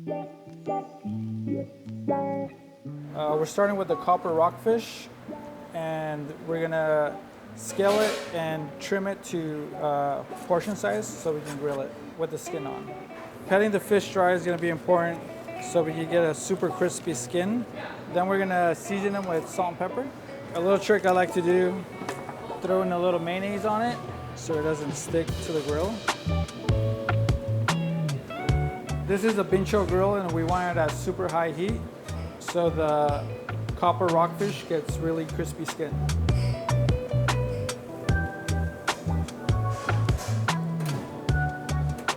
We're starting with the Copper Rockfish, and we're gonna scale it and trim it to portion size so we can grill it with the skin on. Cutting the fish dry is gonna be important so we can get a super crispy skin. Then we're gonna season them with salt and pepper. A little trick I like to do, throw in a little mayonnaise on it so it doesn't stick to the grill. This is a Bincho grill and we want it at super high heat so the Copper Rockfish gets really crispy skin.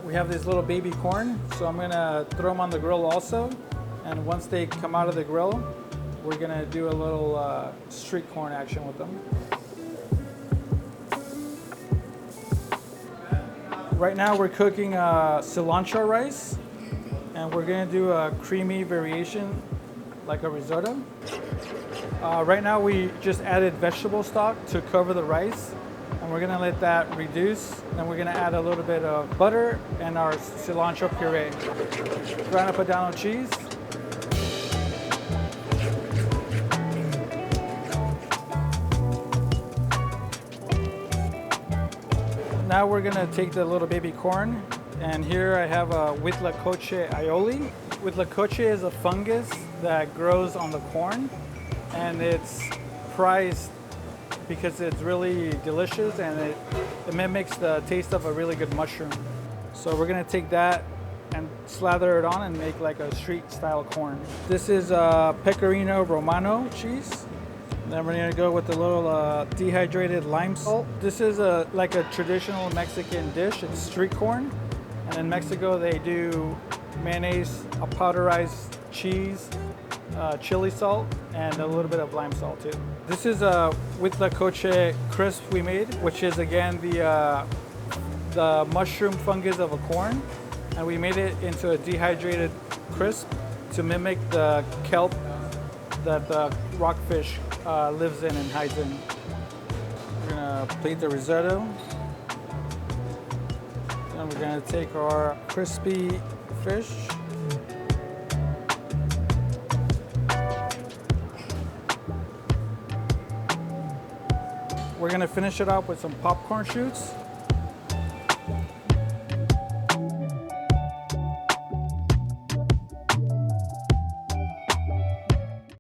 We have this little baby corn, so I'm gonna throw them on the grill also. And once they come out of the grill, we're gonna do a little street corn action with them. Right now we're cooking cilantro rice, and we're gonna do a creamy variation like a risotto. Right now we just added vegetable stock to cover the rice, and we're gonna let that reduce. Then we're gonna add a little bit of butter and our cilantro puree. Grana Padano cheese. Now we're gonna take the little baby corn, and here I have a Huitlacoche aioli. Huitlacoche is a fungus that grows on the corn, and it's prized because it's really delicious and it mimics the taste of a really good mushroom. So we're gonna take that and slather it on and make like a street style corn. This is Pecorino Romano cheese. Then we're gonna go with a little dehydrated lime salt. This is like a traditional Mexican dish. It's street corn. And in Mexico, they do mayonnaise, a powderized cheese, chili salt, and a little bit of lime salt too. This is a Huitlacoche crisp we made, which is again the mushroom fungus of a corn. And we made it into a dehydrated crisp to mimic the kelp that the rockfish lives in and hides in. We're gonna plate the risotto. Then we're gonna take our crispy fish. We're gonna finish it off with some popcorn shoots.